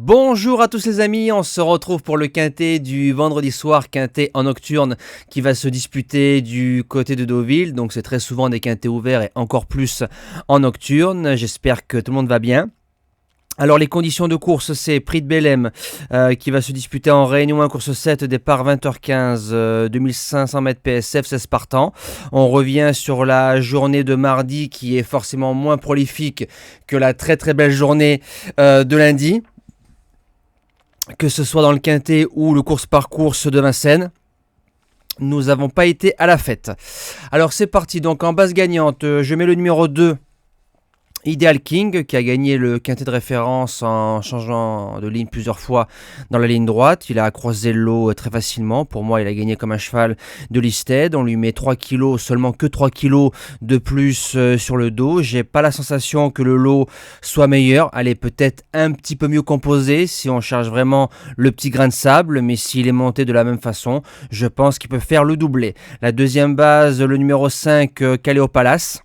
Bonjour à tous les amis, on se retrouve pour le quintet du vendredi soir, quintet en nocturne qui va se disputer du côté de Deauville, donc c'est très souvent des quintets ouverts et encore plus en nocturne. J'espère que tout le monde va bien. Alors les conditions de course, c'est Prix de Belém qui va se disputer en Réunion 1, course 7, départ 20h15, 2500 mètres PSF, 16 partants. On revient sur la journée de mardi qui est forcément moins prolifique que la très très belle journée de lundi, que ce soit dans le quintet ou le course par course de Vincennes. Nous n'avons pas été à la fête. Alors c'est parti, donc en base gagnante, je mets le numéro 2. Ideal King qui a gagné le quintet de référence en changeant de ligne plusieurs fois dans la ligne droite. Il a croisé le lot très facilement. Pour moi, il a gagné comme un cheval de listed. On lui met 3 kilos, seulement que 3 kilos de plus sur le dos. J'ai pas la sensation que le lot soit meilleur. Elle est peut-être un petit peu mieux composée si on cherche vraiment le petit grain de sable. Mais s'il est monté de la même façon, je pense qu'il peut faire le doublé. La deuxième base, le numéro 5, Calais Palace,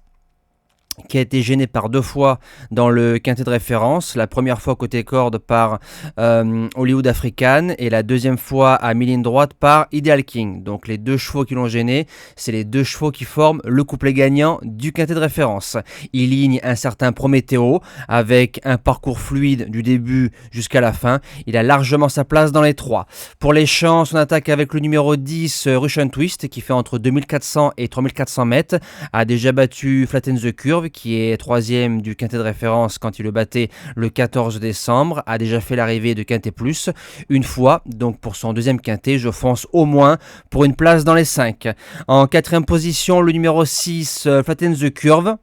qui a été gêné par 2 fois dans le quintet de référence. La première fois côté corde par Hollywood African et la deuxième fois à mi-ligne droite par Ideal King. Donc les 2 chevaux qui l'ont gêné, c'est les 2 chevaux qui forment le couplet gagnant du quintet de référence. Il ligne un certain Prométhéo avec un parcours fluide du début jusqu'à la fin. Il a largement sa place dans les 3. Pour les chances, on attaque avec le numéro 10, Russian Twist, qui fait entre 2400 et 3400 mètres, a déjà battu Flatten the Curve, qui est 3e du quintet de référence quand il le battait le 14 décembre, a déjà fait l'arrivée de quintet plus une fois, donc pour son deuxième quintet, je fonce au moins pour une place dans les 5. En 4e position, le numéro 6, Flatten the Curve,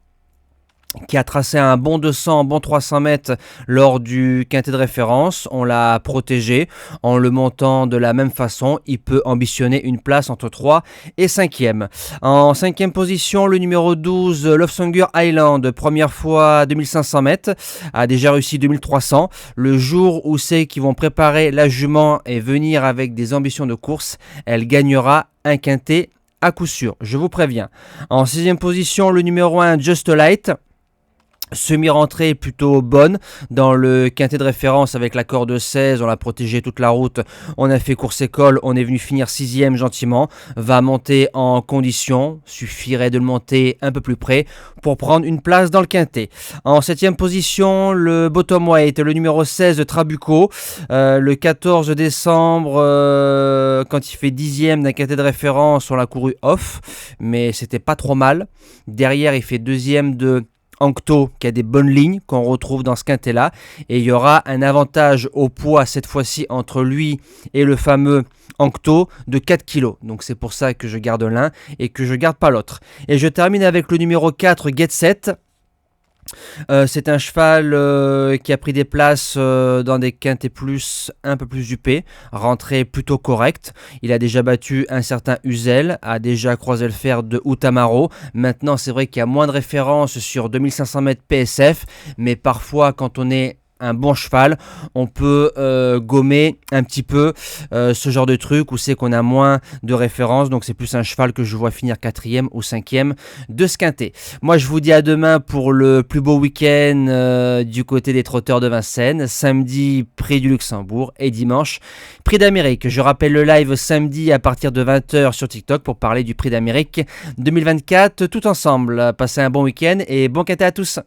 qui a tracé un bon 200, un bon 300 mètres lors du quintet de référence. On l'a protégé en le montant de la même façon. Il peut ambitionner une place entre 3 et 5e. En 5e position, le numéro 12, Lovesonger Island, première fois 2500 mètres, a déjà réussi 2300. Le jour où c'est qu'ils vont préparer la jument et venir avec des ambitions de course, elle gagnera un quintet à coup sûr, je vous préviens. En 6e position, le numéro 1, Just Light, semi-rentrée plutôt bonne dans le quintet de référence avec la corde 16, on l'a protégé toute la route, on a fait course école, on est venu finir 6e gentiment, va monter en condition, suffirait de le monter un peu plus près pour prendre une place dans le quintet. En 7e position, le bottom weight, le numéro 16 Trabuco, le 14 décembre, quand il fait 10e d'un quintet de référence, on l'a couru off, mais c'était pas trop mal. Derrière, il fait 2e de Ancto, qui a des bonnes lignes qu'on retrouve dans ce quintet là, et il y aura un avantage au poids cette fois-ci entre lui et le fameux Ancto de 4 kg, donc c'est pour ça que je garde l'un et que je garde pas l'autre. Et je termine avec le numéro 4, Get Set. C'est un cheval qui a pris des places dans des quintets plus, un peu plus huppés, rentrée plutôt correcte. Il a déjà battu un certain Uzel, a déjà croisé le fer de Outamaro. Maintenant, c'est vrai qu'il y a moins de références sur 2500 mètres PSF, mais parfois, quand on est un bon cheval, on peut gommer un petit peu ce genre de truc où c'est qu'on a moins de références, donc c'est plus un cheval que je vois finir 4e ou 5e de ce quintet. Moi je vous dis à demain pour le plus beau week-end du côté des trotteurs de Vincennes, samedi Prix du Luxembourg et dimanche Prix d'Amérique. Je rappelle le live samedi à partir de 20h sur TikTok pour parler du Prix d'Amérique 2024 tout ensemble. Passez un bon week-end et bon quintet à tous.